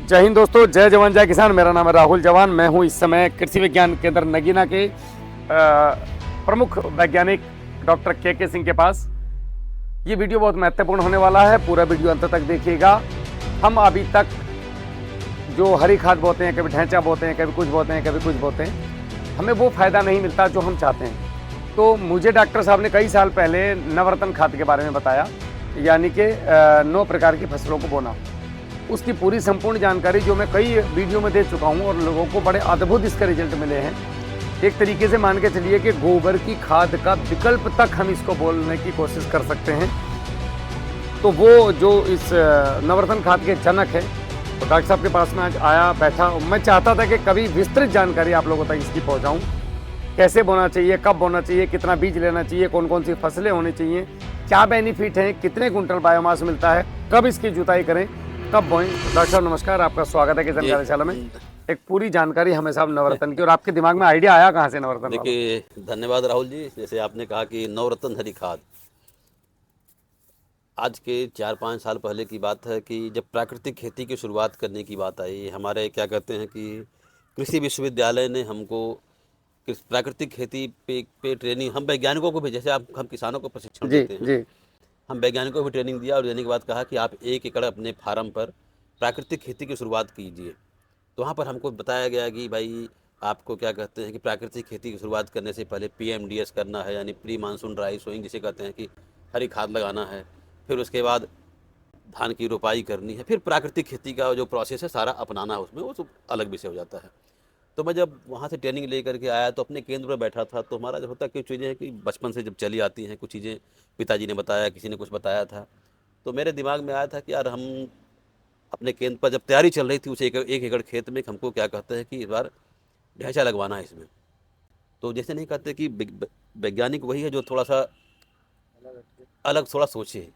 जय हिंद दोस्तों, जय जवान जय किसान। मेरा नाम है राहुल जवान। मैं हूं इस समय कृषि विज्ञान केंद्र नगीना के प्रमुख वैज्ञानिक डॉक्टर के सिंह के पास। ये वीडियो बहुत महत्वपूर्ण होने वाला है, पूरा वीडियो अंत तक देखिएगा। हम अभी तक जो हरी खाद बोते हैं, कभी ढैंचा बोते हैं, कभी कुछ बोते हैं, कभी कुछ बोते हैं, हमें वो फ़ायदा नहीं मिलता जो हम चाहते हैं। तो मुझे डॉक्टर साहब ने कई साल पहले नवरत्न खाद के बारे में बताया, यानी कि 9 प्रकार की फसलों को बोना। उसकी पूरी संपूर्ण जानकारी जो मैं कई वीडियो में दे चुका हूं और लोगों को बड़े अद्भुत इसके रिजल्ट मिले हैं। एक तरीके से मान के चलिए कि गोबर की खाद का विकल्प तक हम इसको बोलने की कोशिश कर सकते हैं। तो वो जो इस नवरत्न खाद के जनक है, तो डॉक्टर साहब के पास में आज आया, बैठा। मैं चाहता था कि कभी विस्तृत जानकारी आप लोगों तक इसकी पहुँचाऊँ। कैसे बोना चाहिए, कब बोना चाहिए, कितना बीज लेना चाहिए, कौन कौन सी फसलें होनी चाहिए, क्या बेनिफिट है, कितने कुंटल बायोमास मिलता है, कब इसकी जुताई करें, कब बोएं। डॉक्टर साहब नमस्कार, आपका स्वागत है किसान कार्यशाला में। एक पूरी जानकारी हमें साहब नवरत्न की, और आपके दिमाग में आइडिया आया कहाँ से नवरत्न? देखिए, धन्यवाद राहुल जी। जैसे आपने कहा कि नवरत्न हरी खाद, आज के 4-5 साल पहले की बात है कि जब प्राकृतिक खेती की शुरुआत करने की बात आई, हमारे क्या कहते हैं कि कृषि विश्वविद्यालय ने हमको प्राकृतिक खेती पे ट्रेनिंग, हम वैज्ञानिकों को भी, जैसे हम किसानों को प्रशिक्षण जी देते हैं, जी हम वैज्ञानिकों को भी ट्रेनिंग दिया और देने के बाद कहा कि आप 1 एकड़ अपने फार्म पर प्राकृतिक खेती की शुरुआत कीजिए। तो वहाँ पर हमको बताया गया कि भाई आपको क्या कहते हैं कि प्राकृतिक खेती की शुरुआत करने से पहले PMDS करना है, यानी प्री मानसून ड्राई सोइंग जिसे कहते हैं, कि हरी खाद लगाना है। फिर उसके बाद धान की रोपाई करनी है, फिर प्राकृतिक खेती का जो प्रोसेस है सारा अपनाना है उसमें, वो तो अलग विषय हो जाता है। तो मैं जब वहाँ से ट्रेनिंग ले करके आया तो अपने केंद्र पर बैठा था, तो हमारा जो होता है, कुछ चीज़ें हैं कि बचपन से जब चली आती हैं, कुछ चीज़ें पिताजी ने बताया, किसी ने कुछ बताया था, तो मेरे दिमाग में आया था कि यार हम अपने केंद्र पर जब तैयारी चल रही थी उस 1 एकड़ खेत में, हमको क्या कहते हैं कि इस बार ढैंचा लगवाना है इसमें। तो जैसे नहीं कहते कि वैज्ञानिक वही है जो थोड़ा सा अलग थोड़ा सोचे।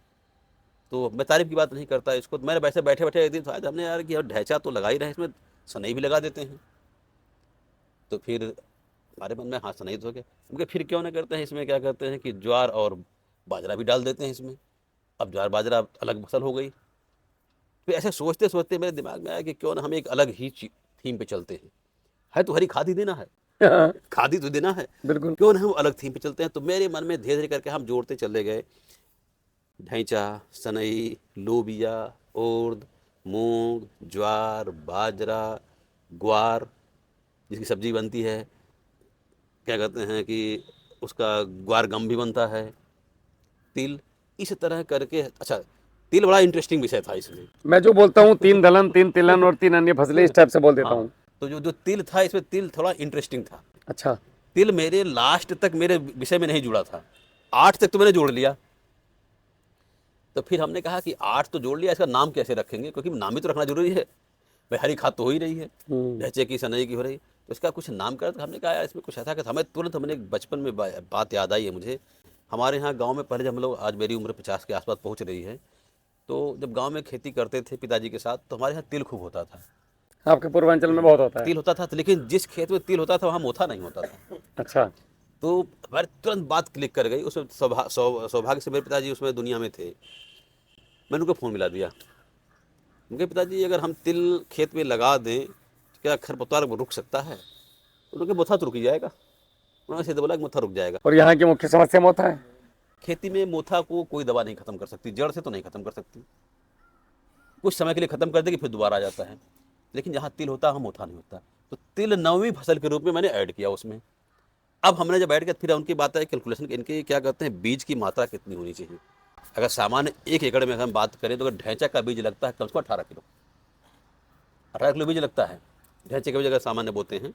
तो मैं तारीफ की बात नहीं करता इसको, तो मैंने वैसे बैठे बैठे एक दिन सोचा हमने यार कि यार ढैंचा तो लगा ही रहे हैं, इसमें सनई भी लगा देते हैं। तो फिर हमारे मन में हाँ, सनई तो हो गया, क्योंकि फिर क्यों ना करते हैं इसमें, क्या करते हैं कि ज्वार और बाजरा भी डाल देते हैं इसमें। अब ज्वार बाजरा अलग फसल हो गई। फिर ऐसे सोचते सोचते मेरे दिमाग में आया कि क्यों ना हम एक अलग ही थीम पे चलते हैं। है तो हरी खाद ही देना है, खाद ही तो देना है, बिल्कुल। क्यों ना हम अलग थीम पे चलते हैं। तो मेरे मन में धीरे धीरे करके हम जोड़ते चले गए, ढैंचा, सनई, लोबिया, उर्द, मूंग, ज्वार, बाजरा, ग्वार जिसकी सब्जी बनती है, क्या कहते हैं कि उसका ग्वार गम भी बनता है, तिल, इस तरह करके। अच्छा, तिल बड़ा इंटरेस्टिंग विषय था इसमें। मैं जो बोलता हूँ 3 दलहन, 3 तिलहन और 3 अन्य फसलें, इस टाइप से बोल देता हाँ, हूँ। तो जो जो तिल था इसमें, तिल थोड़ा इंटरेस्टिंग था। अच्छा। तिल मेरे लास्ट तक मेरे विषय में नहीं जुड़ा था, 8 तक तो मैंने जोड़ लिया। तो फिर हमने कहा कि 8 तो जोड़ लिया, इसका नाम कैसे रखेंगे, क्योंकि नाम ही तो रखना जरूरी है। भाई हरी खाद तो हो ही रही है, ढैंचे की, सनई की हो रही, तो इसका कुछ नाम कर। हमने कहा यार इसमें कुछ ऐसा कि हमें तुरंत, हमने बचपन में बात याद आई है मुझे। हमारे यहाँ गांव में पहले, जब हम लोग, आज मेरी उम्र 50 के आसपास पहुँच रही है, तो जब गांव में खेती करते थे पिताजी के साथ, तो हमारे यहाँ तिल खूब होता था। आपके पूर्वांचल में बहुत होता है। तिल होता था, लेकिन जिस खेत में तिल होता था वहाँ मोथा नहीं होता था। अच्छा। तो हमारे तुरंत बात क्लिक कर गई। उसमें सौभाग्य से मेरे पिताजी उसमें दुनिया में थे। मैंने उनको फ़ोन मिला दिया, उनके पिताजी अगर हम तिल खेत में लगा दें तो क्या खरपतवार रुक सकता है? उनके मोथा तो रुक ही जाएगा। उन्होंने सीधे बोला कि मोथा रुक जाएगा। और यहाँ की मुख्य समस्या मोथा है। खेती में मोथा को कोई दवा नहीं खत्म कर सकती, जड़ से तो नहीं खत्म कर सकती, कुछ समय के लिए खत्म कर देगी फिर दोबारा आ जाता है। लेकिन जहाँ तिल होता है वहाँ मोथा नहीं होता। तो तिल 9वीं फसल के रूप में मैंने ऐड किया उसमें। अब हमने जब ऐड किया, फिर उनकी बात है कैलकुलेशन, इनके क्या कहते हैं, बीज की मात्रा कितनी होनी चाहिए। अगर सामान्य 1 एकड़ में अगर हम बात करें तो अगर ढैंचा का बीज लगता है कम से कम 18 किलो, 18 किलो बीज लगता है ढैंचे का बीज अगर सामान्य बोते हैं।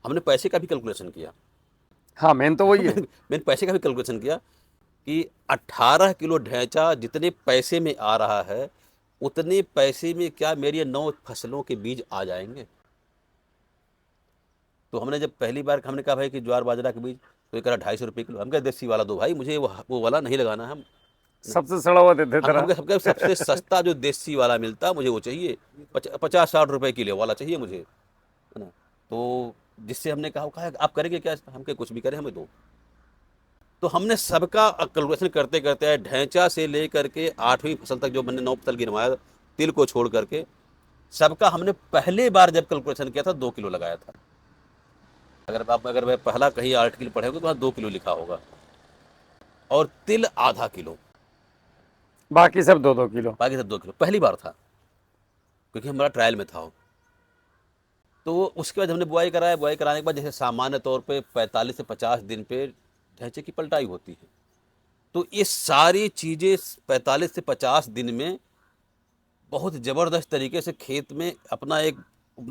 हमने पैसे का भी कैलकुलेशन किया। हाँ, मेन तो वही है। मैंने पैसे का भी कैलकुलेशन किया कि 18 किलो ढैंचा जितने पैसे में आ रहा है, उतने पैसे में क्या मेरी 9 फसलों के बीज आ जाएंगे। तो हमने जब पहली बार हमने कहा भाई कि ज्वार बाजरा के बीज, तो ये कहा 250 रुपये किलो। हम कहा देसी वाला दो भाई, मुझे वो वाला नहीं लगाना है। हम सबसे सड़ा हुआ देते हम तरह। हमके सबसे सस्ता जो देसी वाला मिलता मुझे वो चाहिए, 50-60 रुपए किलो वाला चाहिए मुझे, है ना। तो जिससे हमने कहा आप करेंगे क्या? हम कहे कुछ भी करें, हमें दो। तो हमने सबका कैलकुलेशन करते करते ढैंचा से लेकर के 8वीं फसल तक जो मैंने 9 फसल गिनवाया, तिल को छोड़ करके सबका हमने पहली बार जब कैलकुलेशन किया था 2 किलो लगाया था। अगर मैं पहला कहीं आर्टिकल पढ़े तो वहाँ 2 किलो लिखा होगा। और तिल आधा किलो, बाकी सब 2-2 किलो। बाकी सब 2 किलो, पहली बार था क्योंकि हमारा ट्रायल में था वो। तो उसके बाद हमने बुआई कराया। बुआई कराने के बाद जैसे सामान्य तौर पे 45 से 50 दिन पे ढैंचे की पलटाई होती है, तो ये सारी चीज़ें 45 से 50 दिन में बहुत ज़बरदस्त तरीके से खेत में अपना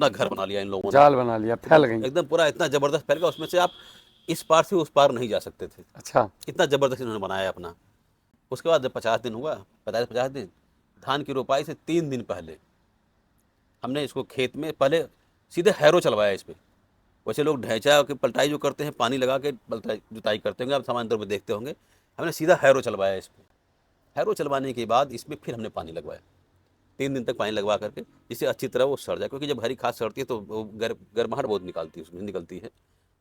घर बना लिया इन लोगों ने। जाल बना लिया, फैल गई। एकदम पूरा इतना ज़बरदस्त फैल गया, उसमें से आप इस पार से उस पार नहीं जा सकते थे, अच्छा। इतना ज़बरदस्त इन्होंने बनाया अपना। उसके बाद जब 50 दिन हुआ, 45-50 दिन, धान की रोपाई से 3 दिन पहले हमने इसको खेत में पहले सीधे हैरो चलवाया इस पर। वैसे लोग ढैंचा की पलटाई जो करते हैं पानी लगा के जुताई करते होंगे, आप सामान्य तौर पर देखते होंगे, हमने सीधा हैरो चलवाया इस पर। हैरो चलवाने के बाद इसमें फिर हमने पानी लगवाया, 3 दिन तक पानी लगवा करके, जिससे अच्छी तरह वो सड़ जाए, क्योंकि जब हरी खाद सड़ती है तो वो गर्माहट बहुत निकलती है।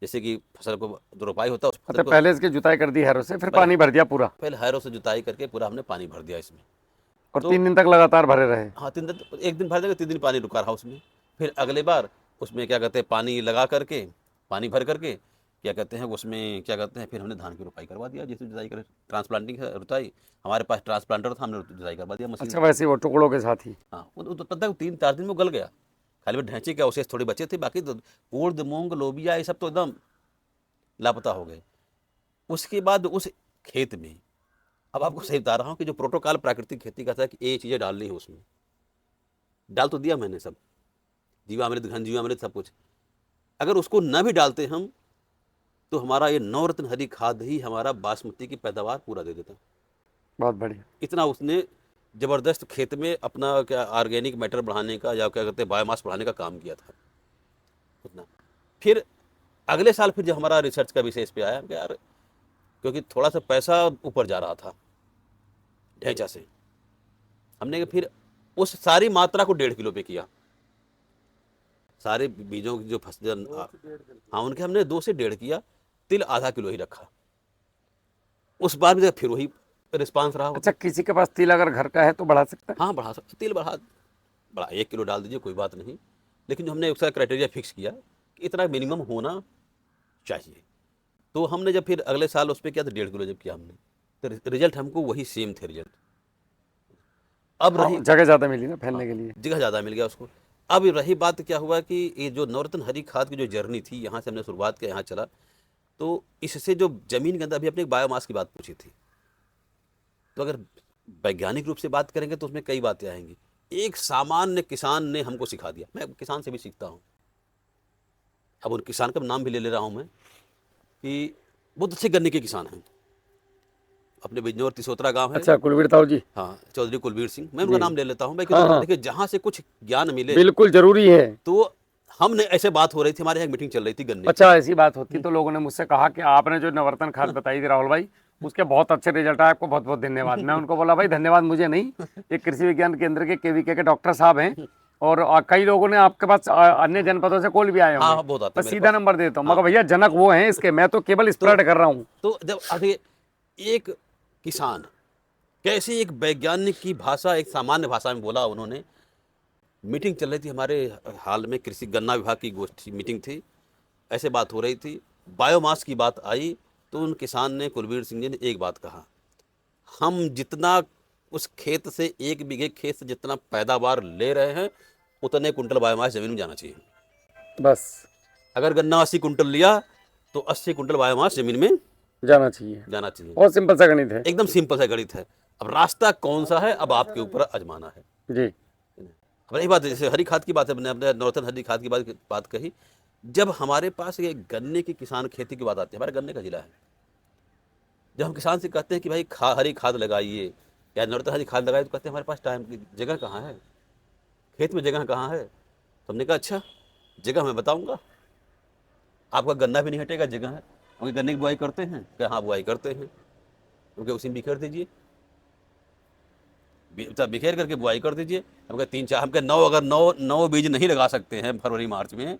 जैसे कि फसल को जो रोपाई होता है उस फसल अच्छा, को पहले इसकी जुताई कर दी हैरों से, फिर पानी भर दिया पूरा, पहले हैरो से जुताई करके पूरा हमने पानी भर दिया इसमें। और तो 3 दिन तक लगातार भरे रहे। हाँ, 3 दिन, एक दिन भर देंगे, 3 दिन पानी रुका रहा उसमें। फिर अगले बार उसमें क्या कहते हैं, पानी लगा करके, पानी भर करके क्या कहते हैं उसमें क्या कहते हैं, फिर हमने धान की रोपाई करवा दिया। जैसे जुताई कर ट्रांसप्लांटिंग है रुताई, हमारे पास ट्रांसप्लांटर था, हमने जुताई करवा दिया मशीन। अच्छा, वैसे ही वो टुकड़ों के साथ ही। हाँ, वो तब तक 3-4 दिन में गल गया। खाली ढांचे के अवशेष थोड़े बचे थे, बाकी तो उर्द मूंग लोबिया ये सब तो एकदम लापता हो गए। उसके बाद उस खेत में, अब आपको सही बता रहा हूँ कि जो प्रोटोकॉल प्राकृतिक खेती का था कि ये चीज़ें डालनी है, उसमें डाल तो दिया मैंने सब, जीवामृत, घन जीवामृत, सब कुछ। अगर उसको न भी डालते हम तो हमारा ये नवरत्न हरी खाद ही हमारा बासमती की पैदावार पूरा दे देता। बहुत बढ़िया। इतना उसने ज़बरदस्त खेत में अपना क्या ऑर्गेनिक मैटर बढ़ाने का या क्या कहते हैं बायोमास बढ़ाने का काम किया था उतना। फिर अगले साल फिर जब हमारा रिसर्च का विषय इस पे आया कि यार, क्योंकि थोड़ा सा पैसा ऊपर जा रहा था ढैंचा से, हमने फिर उस सारी मात्रा को 1.5 किलो पे किया। सारे बीजों की जो फसल, हाँ, उनके हमने 2 से 1.5 किया। तिल आधा किलो ही रखा। उस बार भी फिर वही रिस्पांस रहा। अच्छा, किसी के पास तिल अगर घर का है तो बढ़ा सकता है? हाँ, बढ़ा सकते, तिल बढ़ा 1 किलो डाल दीजिए, कोई बात नहीं। लेकिन जो हमने उसका क्राइटेरिया फिक्स किया कि इतना मिनिमम होना चाहिए, तो हमने जब फिर अगले साल उस पर किया तो 1.5 किलो जब किया हमने, तो रिजल्ट हमको वही सेम थे रिजल्ट। अब रही जगह ज़्यादा मिली ना फैलने के लिए। जगह ज़्यादा मिल गया उसको। अब रही बात, क्या हुआ कि ये जो नवरत्न हरी खाद की जो जर्नी थी, यहाँ से हमने शुरुआत किया, यहाँ चला, तो इससे जो जमीन के अंदर, अभी अपने बायोमास की बात पूछी थी, तो अगर वैज्ञानिक रूप से बात करेंगे तो उसमें कई बातें आएंगी। एक सामान्य किसान ने हमको सिखा दिया, मैं किसान से भी सीखता हूँ, अब उन किसान का नाम भी ले रहा हूँ मैं, कि बहुत अच्छे गन्ने के किसान हैं, अपने बिजनौर तिसोतरा गांव है। अच्छा, कुलवीर ताऊ जी। हाँ, चौधरी कुलवीर सिंह, मैं उनका नाम ले लेता हूँ भाई, हाँ, हाँ। देखिए जहाँ से कुछ ज्ञान मिले बिल्कुल जरूरी है। तो हमने ऐसे बात हो रही थी, हमारे यहाँ मीटिंग चल रही थी गन्ने की। अच्छा, ऐसी बात होती तो लोगों ने मुझसे कहा कि आपने जो नवरत्न खाद बताई थी राहुल भाई, उसके बहुत अच्छे रिजल्ट आए, आपको बहुत बहुत धन्यवाद। मैं उनको बोला भाई धन्यवाद मुझे नहीं, ये कृषि विज्ञान केंद्र के केवीके के डॉक्टर साहब हैं, और कई लोगों ने आपके पास अन्य जनपदों से कॉल भी आए हाँ, होंगे। बहुत आते मैं हैं सीधा नंबर देता हूँ, मगर भैया जनक वो हैं इसके, मैं तो केवल स्प्रेड कर रहा हूँ। तो जब आगे एक किसान कैसे एक वैज्ञानिक की भाषा, एक सामान्य भाषा में बोला उन्होंने। मीटिंग चल रही थी हमारे हाल में, कृषि गन्ना विभाग की गोष्ठी मीटिंग थी, ऐसे बात हो रही थी, बायोमास की बात आई, तो उन किसान ने, कुलवीर सिंह जी ने एक बात कहा, हम जितना उस खेत से, 1 बीघे खेत से जितना पैदावार ले रहे हैं, उतने कुंटल बायोमास जमीन में जाना चाहिए। बस अगर गन्ना 80 कुंटल लिया तो 80 कुंटल बायोमास जमीन में जाना चाहिए। जाना चाहिए। बहुत सिंपल सा गणित है। एकदम सिंपल सा गणित है। अब रास्ता कौन सा है, अब आपके ऊपर आजमाना है। जी। अब रही बात, जैसे हरी खाद की बात है, मैंने अपने नवरत्न हरी खाद की बात कही, जब हमारे पास ये गन्ने की किसान खेती की बात आती है, हमारे गन्ने का जिला है, जब हम किसान से कहते हैं कि भाई हरी खाद लगाइए या नवरत्न हरी खाद लगाइए, तो कहते हैं हमारे पास टाइम की जगह कहाँ है, खेत में जगह कहाँ है। तो हमने कहा अच्छा, जगह मैं बताऊँगा, आपका गन्ना भी नहीं हटेगा, जगह है। क्योंकि गन्ने की बुआई करते हैं क्या? हाँ, बुआई करते हैं, क्योंकि उसी में बिखेर दीजिए, बिखेर करके बुआई कर दीजिए। हम कहे 3-4, हम कहे 9, अगर 9 बीज नहीं लगा सकते हैं फरवरी मार्च में,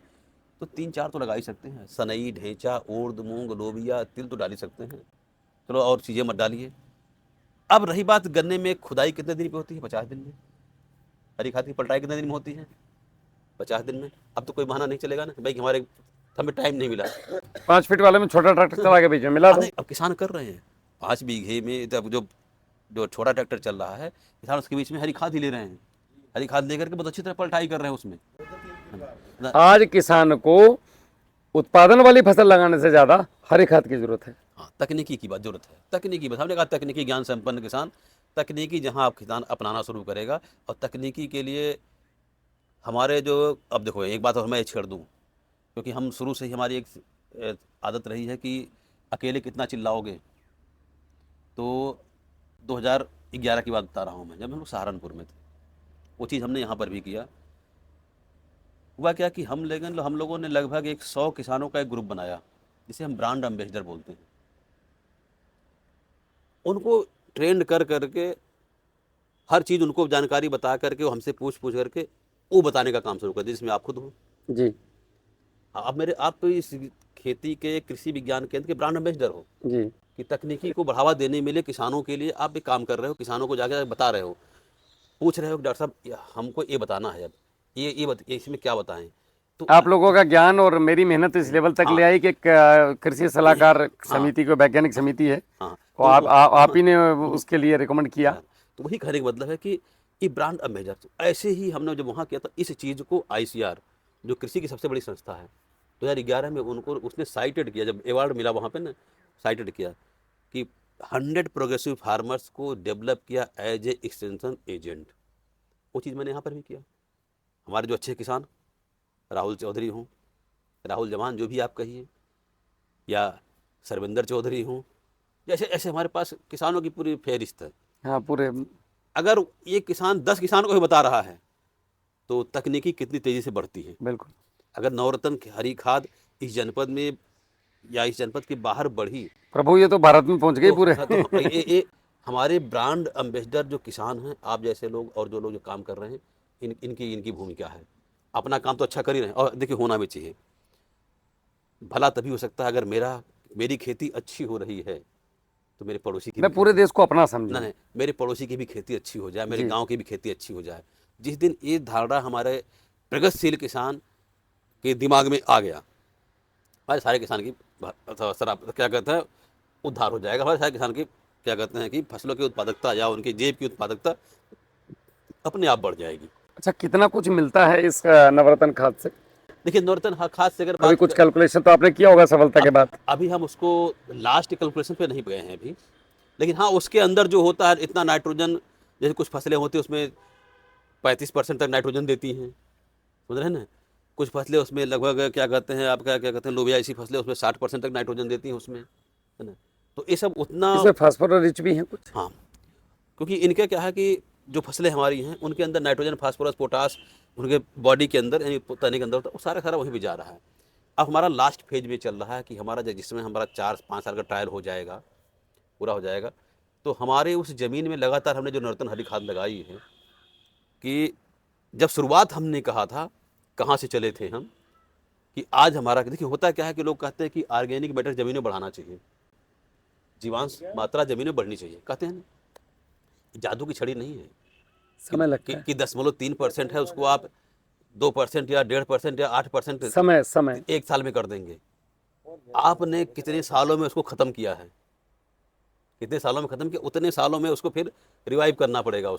तो 3-4 तो लगा ही सकते हैं। सनई, ढेंचा, उर्द, मूंग, लोबिया, तिल तो डाल ही सकते हैं। चलो और चीज़ें मत डालिए। अब रही बात, गन्ने में खुदाई कितने दिन पे होती है? 50 दिन में। हरी खाद की पलटाई कितने दिन में होती है? 50 दिन में। अब तो कोई बहाना नहीं चलेगा ना भाई कि हमें टाइम नहीं मिला। 5 फीट वाले में छोटा ट्रैक्टर चला के बीच में मिला दो। नहीं, अब किसान कर रहे हैं 5 बीघे में। जब जो जो छोटा ट्रैक्टर चल रहा है, किसान उसके बीच में हरी खाद ही ले रहे हैं। हरी खाद लेकर के बहुत अच्छी तरह पलटाई कर रहे हैं उसमें। आज किसान को उत्पादन वाली फसल लगाने से ज्यादा हरी खाद की जरूरत है। हाँ, तकनीकी की बात जरूरत है। तकनीकी बस हमने कहा, तकनीकी ज्ञान संपन्न किसान। तकनीकी जहाँ आप किसान अपनाना शुरू करेगा, और तकनीकी के लिए हमारे जो, अब देखो एक बात और मैं छेड़ दूँ, क्योंकि हम शुरू से ही हमारी एक आदत रही है कि अकेले कितना चिल्लाओगे। तो 2011 की बात बता रहा हूँ मैं, जब हम लोग सहारनपुर में थे, वो चीज़ हमने यहाँ पर भी किया। हुआ क्या कि हम लोगों ने लगभग 100 किसानों का एक ग्रुप बनाया, जिसे हम ब्रांड एम्बेसडर बोलते हैं। उनको ट्रेंड कर करके, हर चीज़ उनको जानकारी बता करके, वो हमसे पूछ पूछ करके वो बताने का काम शुरू कर दिया, जिसमें आप खुद हो। जी आप इस खेती के कृषि विज्ञान केंद्र के ब्रांड एम्बेसडर हो, जी। कि तकनीकी को बढ़ावा देने में लिए किसानों के लिए आप भी काम कर रहे हो। किसानों को जाकर बता रहे हो, पूछ रहे हो कि डॉक्टर साहब हमको ये बताना है, अब ये इसमें क्या बताएं। तो आप लोगों का ज्ञान और मेरी मेहनत इस लेवल तक ले आई कि एक कृषि सलाहकार समिति को, वैज्ञानिक समिति है, हाँ, तो आप ही ने उसके लिए रिकमेंड किया। तो वही कहने का मतलब है कि ये ब्रांड एम्बेसडर। ऐसे ही हमने जब वहाँ किया था, इस चीज़ को ICR, जो कृषि की सबसे बड़ी संस्था है, 2011 में उनको उसने साइटेड किया, जब अवार्ड मिला वहाँ पे ना, साइटेड किया कि 100 प्रोग्रेसिव फार्मर्स को डेवलप किया एज ए एक्सटेंशन एजेंट। वो चीज़ मैंने यहाँ पर भी किया। हमारे जो अच्छे किसान, राहुल चौधरी हों, राहुल जवान जो भी आप कहिए, या सरविंदर चौधरी हों, जैसे ऐसे हमारे पास किसानों की पूरी फहरिस्त है। हाँ पूरे। अगर ये किसान 10 किसान को भी बता रहा है, तो तकनीकी कितनी तेज़ी से बढ़ती है। बिल्कुल। अगर नवरत्न हरी खाद इस जनपद में या इस जनपद के बाहर बढ़ी, प्रभु ये तो भारत में पहुंच गई पूरे। तो ये हमारे ब्रांड एम्बेसडर जो किसान हैं, आप जैसे लोग और जो लोग जो काम कर रहे हैं, इनकी भूमिका है। अपना काम तो अच्छा कर ही रहे हैं, और देखिए होना भी चाहिए। भला तभी हो सकता है अगर मेरी खेती अच्छी हो रही है, तो मेरे पड़ोसी की मैं भी पूरे देश को अपना समझूं। नहीं, मेरे पड़ोसी की भी खेती अच्छी हो जाए, मेरे गांव की भी खेती अच्छी हो जाए। जिस दिन ये धारणा हमारे प्रगतिशील किसान के दिमाग में आ गया, हमारे सारे किसान की क्या कहते हैं, उद्धार हो जाएगा। हमारे सारे किसान की क्या कहते हैं कि फसलों की उत्पादकता या उनकी जेब की उत्पादकता अपने आप बढ़ जाएगी। अच्छा, कितना कुछ मिलता है इस नवरत्न खाद से? देखिए, नवरत्न खाद से अगर अभी कुछ कैलकुलेशन तो आपने किया होगा सफलता के बाद। अभी हम उसको लास्ट कैलकुलेशन पे नहीं गए हैं अभी, लेकिन हाँ, उसके अंदर जो होता है इतना नाइट्रोजन, जैसे कुछ फसलें होती हैं उसमें 35% तक नाइट्रोजन देती हैं, समझ रहे हैं ना। कुछ फसलें उसमें लगभग क्या कहते हैं, आपका क्या कहते हैं, लोबिया ऐसी फसलें उसमें 60% तक नाइट्रोजन देती हैं उसमें, है ना। तो ये सब उतना, इसमें फास्फोरस रिच भी है कुछ। हाँ, क्योंकि इनका क्या है कि जो फसलें हमारी हैं उनके अंदर नाइट्रोजन, फास्फोरस, पोटास उनके बॉडी के अंदर, यानी तने के अंदर होता है, वो सारा वहीं भी जा रहा है। अब हमारा लास्ट फेज में चल रहा है कि हमारा जिसमें हमारा 4-5 साल का ट्रायल हो जाएगा, पूरा हो जाएगा, तो हमारे उस ज़मीन में लगातार हमने जो नवरत्न हरी खाद लगाई है, कि जब शुरुआत हमने कहा था, कहाँ से चले थे हम, कि आज हमारा, देखिए होता क्या है कि लोग कहते हैं कि ऑर्गेनिक मैटर ज़मीन में बढ़ाना चाहिए, जीवांश मात्रा ज़मीन में बढ़नी चाहिए, कहते हैं ना। जादू की छड़ी नहीं है समय लगता है। कि 0.3% है, उसको आप 2% या 1.5% या 8% समय एक साल में कर देंगे। आपने कितने सालों में उसको ख़त्म किया है, कितने सालों में ख़त्म किया, उतने सालों में उसको फिर रिवाइव करना पड़ेगा।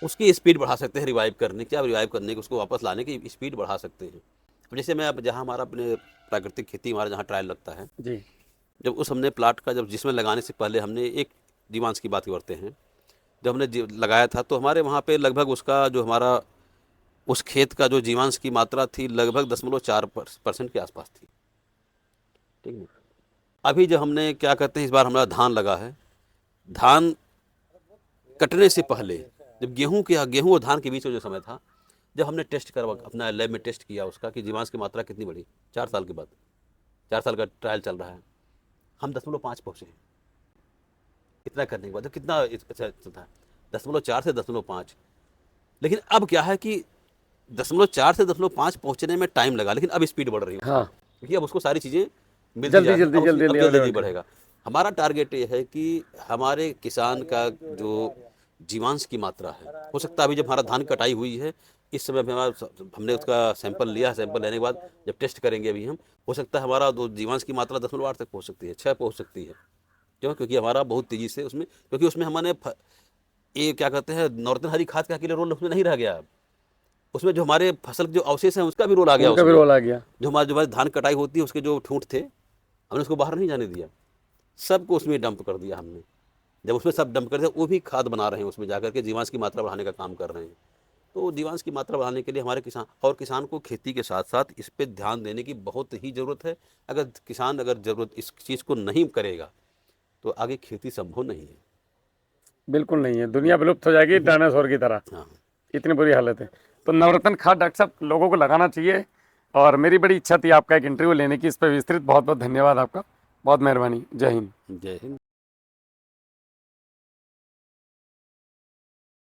उसकी स्पीड बढ़ा सकते हैं रिवाइव करने की, आप रिवाइव करने की, उसको वापस लाने की स्पीड बढ़ा सकते हैं। अब जैसे मैं, अब जहाँ हमारा अपने प्राकृतिक खेती हमारा जहाँ ट्रायल लगता है जी, जब उस हमने प्लाट का, जब जिसमें लगाने से पहले हमने एक जीवांश की बात करते हैं, जब हमने लगाया था तो हमारे वहाँ पे लगभग उसका जो हमारा उस खेत का जो जीवांश की मात्रा थी लगभग 0.4% के आसपास थी, ठीक है। अभी जब हमने क्या कहते हैं, इस बार हमारा धान लगा है, धान कटने से पहले, जब गेहूँ और धान के बीच में जो समय था, जब हमने टेस्ट करवा, अपना लैब में टेस्ट किया उसका कि जीवांश की मात्रा कितनी बढ़ी, 4 साल के बाद, 4 साल का ट्रायल चल रहा है, हम 0.5 पहुँचे हैं। इतना करने के बाद कितना अच्छा था, 0.4 से 0.5। लेकिन अब क्या है कि 0.4 से 0.5 पहुँचने में टाइम लगा, लेकिन अब स्पीड बढ़ रही है, हाँ, क्योंकि अब उसको सारी चीज़ें मिलती जा रही हैं, अब जल्दी बढ़ेगा। हमारा टारगेट ये है कि हमारे किसान का जो जीवांश की मात्रा है, हो सकता है अभी जब हमारा धान कटाई हुई है इस समय भी हमने उसका सैंपल लिया, सैंपल लेने के बाद जब टेस्ट करेंगे अभी हम, हो सकता है हमारा तो जीवांश की मात्रा 0.8 तक पहुँच सकती है, 6 पहुँच सकती है। क्यों? क्योंकि हमारा बहुत तेज़ी से उसमें, क्योंकि उसमें हमने ये क्या कहते हैं, नॉर्दन हरी खाद का अकेले रोल उसमें नहीं रह गया। उसमें जो हमारे फसल के जो अवशेष हैं उसका भी रोल आ गया उनका भी उसमें। रोल आ गया। जो हमारी धान कटाई होती है उसके जो ठूंठ थे, हमने उसको बाहर नहीं जाने दिया, सबको उसमें डंप कर दिया हमने। जब उसमें सब डंप कर दिया, वो भी खाद बना रहे हैं उसमें जाकर के, जीवांश की मात्रा बढ़ाने का काम कर रहे हैं। तो जीवांश की मात्रा बढ़ाने के लिए हमारे किसान को खेती के साथ साथ इस पे ध्यान देने की बहुत ही ज़रूरत है। अगर किसान इस चीज़ को नहीं करेगा तो आगे खेती संभव नहीं है। बिल्कुल नहीं है, दुनिया विलुप्त हो जाएगी डायनासोर की तरह, हाँ, इतनी बुरी हालत है। तो नवरत्न खाद डॉक्टर साहब लोगों को लगाना चाहिए, और मेरी बड़ी इच्छा थी आपका एक इंटरव्यू लेने की, इस पर विस्तृत। बहुत बहुत धन्यवाद आपका, बहुत मेहरबानी। जय हिंद। जय हिंद।